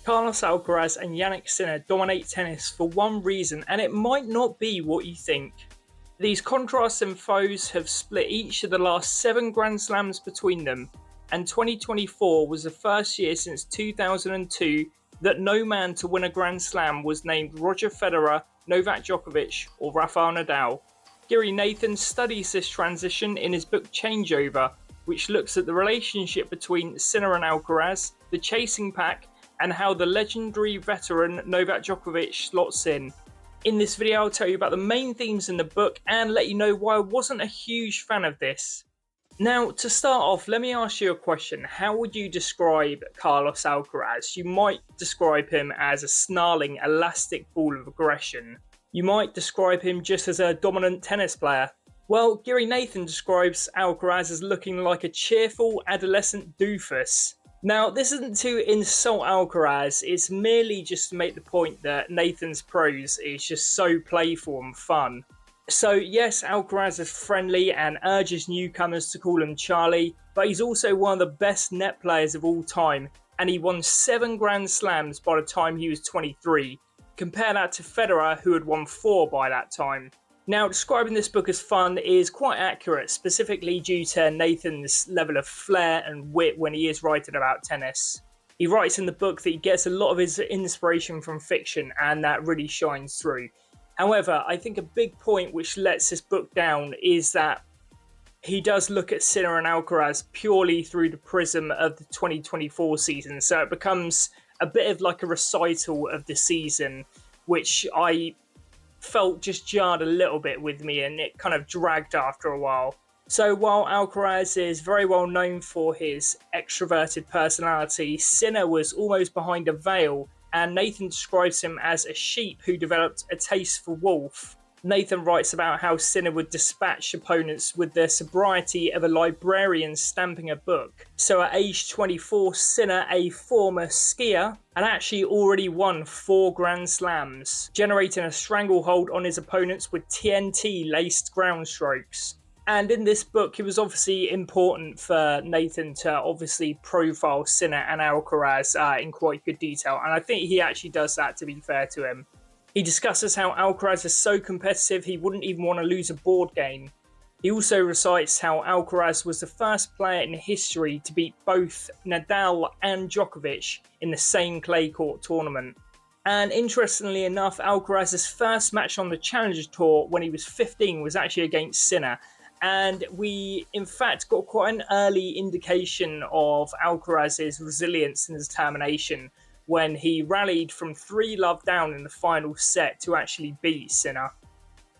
Carlos Alcaraz and Jannik Sinner dominate tennis for one reason, and it might not be what you think. These contrasting foes have split each of the last 7 Grand Slams between them, and 2024 was the first year since 2002 that no man to win a Grand Slam was named Roger Federer, Novak Djokovic, or Rafael Nadal. Giri Nathan studies this transition in his book Changeover, which looks at the relationship between Sinner and Alcaraz, the chasing pack, and how the legendary veteran Novak Djokovic slots in. In this video, I'll tell you about the main themes in the book and let you know why I wasn't a huge fan of this. Now, to start off, let me ask you a question. How would you describe Carlos Alcaraz? You might describe him as a snarling, elastic ball of aggression. You might describe him just as a dominant tennis player. Well, Giri Nathan describes Alcaraz as looking like a cheerful adolescent doofus. Now, this isn't to insult Alcaraz, it's merely just to make the point that Nathan's prose is just so playful and fun. So yes, Alcaraz is friendly and urges newcomers to call him Charlie, but he's also one of the best net players of all time, and he won 7 Grand Slams by the time he was 23. Compare that to Federer, who had won 4 by that time. Now, describing this book as fun is quite accurate, specifically due to Nathan's level of flair and wit when he is writing about tennis. He writes in the book that he gets a lot of his inspiration from fiction, and that really shines through. However, I think a big point which lets this book down is that he does look at Sinner and Alcaraz purely through the prism of the 2024 season, so it becomes a bit of like a recital of the season, which I felt just jarred a little bit with me, and it kind of dragged after a while. So while Alcaraz is very well known for his extroverted personality, Sinner was almost behind a veil, and Nathan describes him as a sheep who developed a taste for wolf. Nathan writes about how Sinner would dispatch opponents with the sobriety of a librarian stamping a book. So at age 24, Sinner, a former skier, had actually already won 4 Grand Slams, generating a stranglehold on his opponents with TNT-laced ground strokes. And in this book, it was obviously important for Nathan to obviously profile Sinner and Alcaraz in quite good detail, and I think he actually does that, to be fair to him. He discusses how Alcaraz is so competitive he wouldn't even want to lose a board game. He also recites how Alcaraz was the first player in history to beat both Nadal and Djokovic in the same clay court tournament. And interestingly enough, Alcaraz's first match on the Challenger Tour when he was 15 was actually against Sinner. And we, in fact, got quite an early indication of Alcaraz's resilience and determination when he rallied from 3-love down in the final set to actually beat Sinner.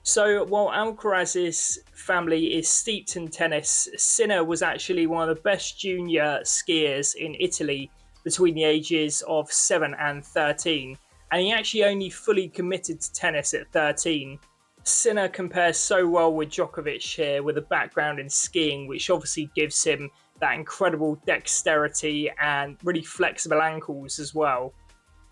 So while Alcaraz's family is steeped in tennis, Sinner was actually one of the best junior skiers in Italy between the ages of 7 and 13, and he actually only fully committed to tennis at 13. Sinner compares so well with Djokovic here with a background in skiing, which obviously gives him that incredible dexterity and really flexible ankles as well.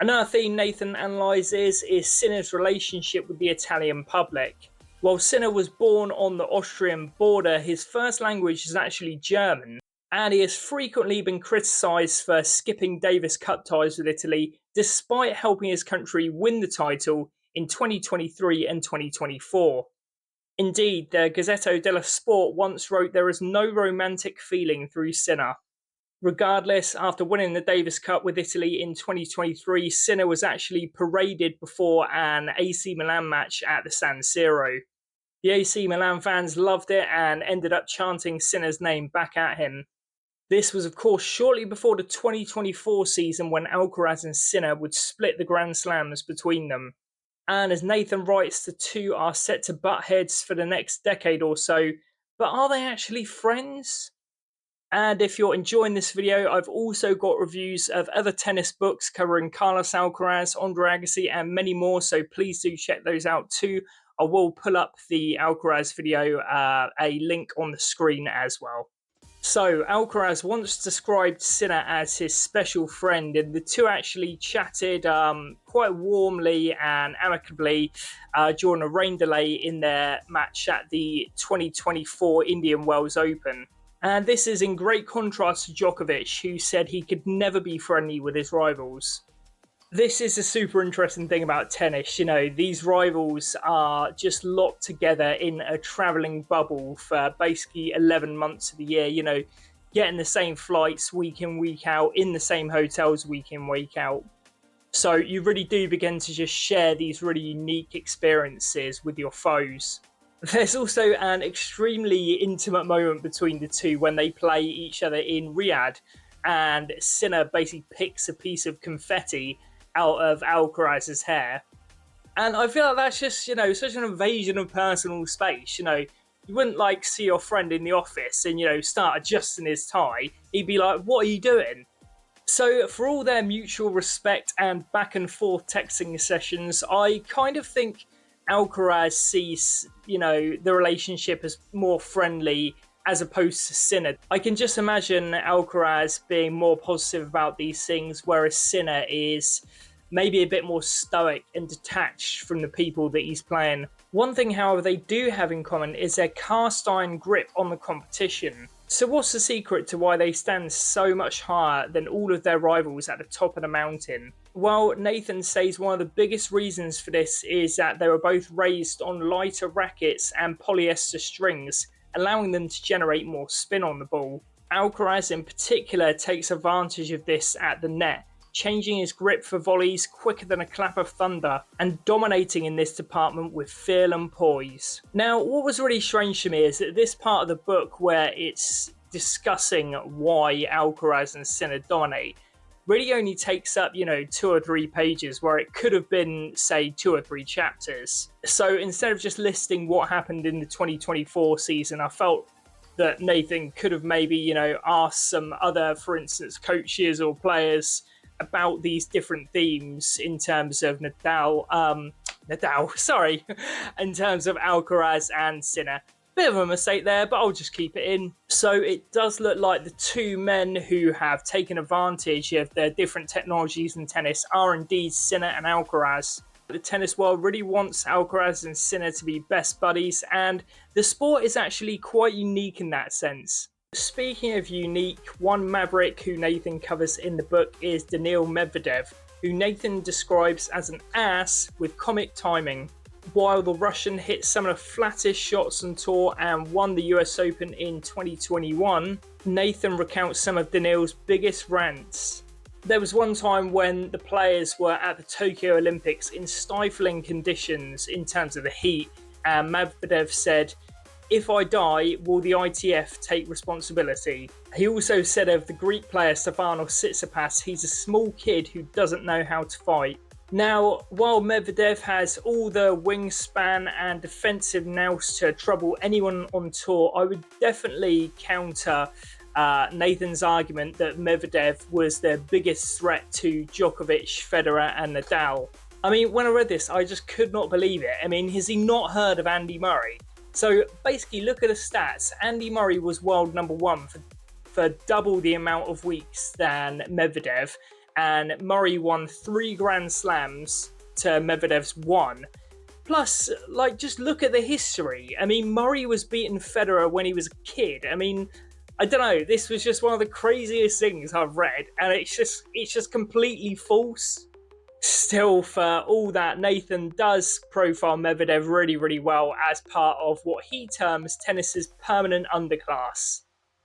Another theme Nathan analyses is Sinner's relationship with the Italian public. While Sinner was born on the Austrian border, his first language is actually German, and he has frequently been criticised for skipping Davis Cup ties with Italy, despite helping his country win the title in 2023 and 2024. Indeed, the Gazzetta dello Sport once wrote there is no romantic feeling through Sinner. Regardless, after winning the Davis Cup with Italy in 2023, Sinner was actually paraded before an AC Milan match at the San Siro. The AC Milan fans loved it and ended up chanting Sinner's name back at him. This was of course shortly before the 2024 season when Alcaraz and Sinner would split the Grand Slams between them. And as Nathan writes, the two are set to butt heads for the next decade or so, but are they actually friends? And if you're enjoying this video, I've also got reviews of other tennis books covering Carlos Alcaraz, Andre Agassi, and many more, so please do check those out too. I will pull up the Alcaraz video, a link on the screen as well. So, Alcaraz once described Sinner as his special friend, and the two actually chatted quite warmly and amicably during a rain delay in their match at the 2024 Indian Wells Open. And this is in great contrast to Djokovic, who said he could never be friendly with his rivals. This is a super interesting thing about tennis. You know, these rivals are just locked together in a traveling bubble for basically 11 months of the year, you know, getting the same flights week in, week out, in the same hotels week in, week out. So you really do begin to just share these really unique experiences with your foes. There's also an extremely intimate moment between the two when they play each other in Riyadh, and Sinner basically picks a piece of confetti out of Alcaraz's hair. And I feel like that's just, you know, such an invasion of personal space. You know, you wouldn't like see your friend in the office and, you know, start adjusting his tie. He'd be like, "What are you doing?" So, for all their mutual respect and back and forth texting sessions, I kind of think Alcaraz sees, you know, the relationship as more friendly as opposed to Sinner. I can just imagine Alcaraz being more positive about these things, whereas Sinner is maybe a bit more stoic and detached from the people that he's playing. One thing, however, they do have in common is their cast iron grip on the competition. So, what's the secret to why they stand so much higher than all of their rivals at the top of the mountain? Well, Nathan says one of the biggest reasons for this is that they were both raised on lighter rackets and polyester strings, allowing them to generate more spin on the ball. Alcaraz, in particular, takes advantage of this at the net, changing his grip for volleys quicker than a clap of thunder, and dominating in this department with feel and poise. Now, what was really strange to me is that this part of the book where it's discussing why Alcaraz and Sinner dominate really only takes up, you know, 2 or 3 pages where it could have been, say, 2 or 3 chapters. So instead of just listing what happened in the 2024 season, I felt that Nathan could have maybe, you know, asked some other, for instance, coaches or players about these different themes in terms of sorry, in terms of Alcaraz and Sinner. Bit of a mistake there, but I'll just keep it in. So it does look like the two men who have taken advantage of their different technologies in tennis are indeed Sinner and Alcaraz. The tennis world really wants Alcaraz and Sinner to be best buddies, and the sport is actually quite unique in that sense. Speaking of unique, one maverick who Nathan covers in the book is Daniil Medvedev, who Nathan describes as an ass with comic timing. While the Russian hit some of the flattest shots on tour and won the US Open in 2021, Nathan recounts some of Daniil's biggest rants. There was one time when the players were at the Tokyo Olympics in stifling conditions in terms of the heat, and Medvedev said, "If I die, will the ITF take responsibility?" He also said of the Greek player Stefanos Tsitsipas, he's a small kid who doesn't know how to fight. Now, while Medvedev has all the wingspan and defensive nous to trouble anyone on tour, I would definitely counter Nathan's argument that Medvedev was their biggest threat to Djokovic, Federer and Nadal. I mean, when I read this, I just could not believe it. I mean, has he not heard of Andy Murray? So basically, look at the stats. Andy Murray was world number 1 for double the amount of weeks than Medvedev, and Murray won 3 Grand Slams to Medvedev's 1. Plus, like, just look at the history. I mean, Murray was beating Federer when he was a kid. I mean, I don't know. This was just one of the craziest things I've read, and it's just completely false. Still, for all that, Nathan does profile Medvedev really, really well as part of what he terms tennis's permanent underclass.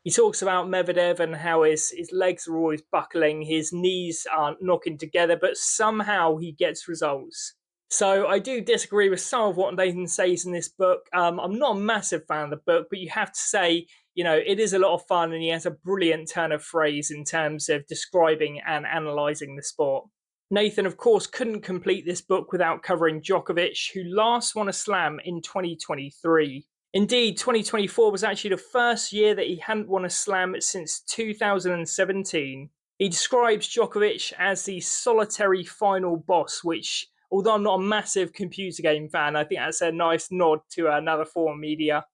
He talks about Medvedev and how his legs are always buckling, his knees aren't knocking together, but somehow he gets results. So I do disagree with some of what Nathan says in this book. I'm not a massive fan of the book, but you have to say, you know, it is a lot of fun and he has a brilliant turn of phrase in terms of describing and analysing the sport. Nathan, of course, couldn't complete this book without covering Djokovic, who last won a slam in 2023. Indeed, 2024 was actually the first year that he hadn't won a slam since 2017. He describes Djokovic as the solitary final boss, which, although I'm not a massive computer game fan, I think that's a nice nod to another form of media.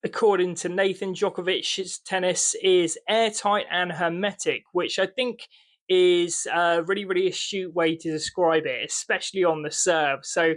According to Nathan, Djokovic's tennis is airtight and hermetic, which I think is a really, really astute way to describe it, especially on the serve. So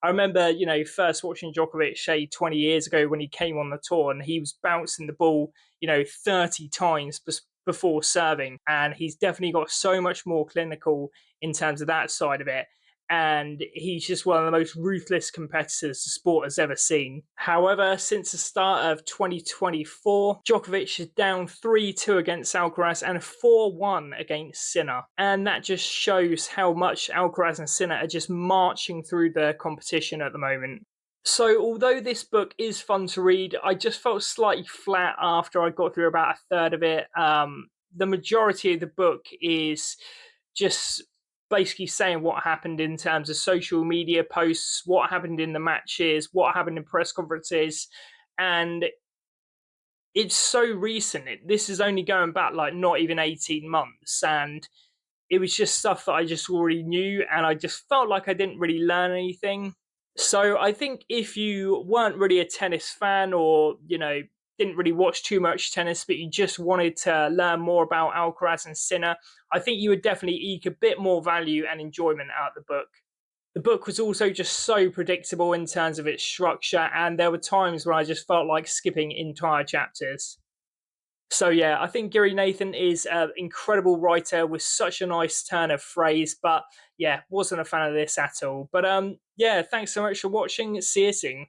I remember, you know, first watching Djokovic, say, 20 years ago when he came on the tour, and he was bouncing the ball, you know, 30 times before serving. And he's definitely got so much more clinical in terms of that side of it. And he's just one of the most ruthless competitors the sport has ever seen. However, since the start of 2024, Djokovic is down 3-2 against Alcaraz and 4-1 against Sinner. And that just shows how much Alcaraz and Sinner are just marching through the competition at the moment. So, although this book is fun to read, I just felt slightly flat after I got through about a third of it. The majority of the book is just basically saying what happened in terms of social media posts, what happened in the matches, what happened in press conferences, and it's so recent. This is only going back like not even 18 months, and it was just stuff that I just already knew, and I just felt like I didn't really learn anything. So I think if you weren't really a tennis fan, or didn't really watch too much tennis, but you just wanted to learn more about Alcaraz and Sinner, I think you would definitely eke a bit more value and enjoyment out of the book. The book was also just so predictable in terms of its structure, and there were times where I just felt like skipping entire chapters. So yeah, I think Giri Nathan is an incredible writer with such a nice turn of phrase, but yeah, wasn't a fan of this at all. But yeah, thanks so much for watching. See you soon.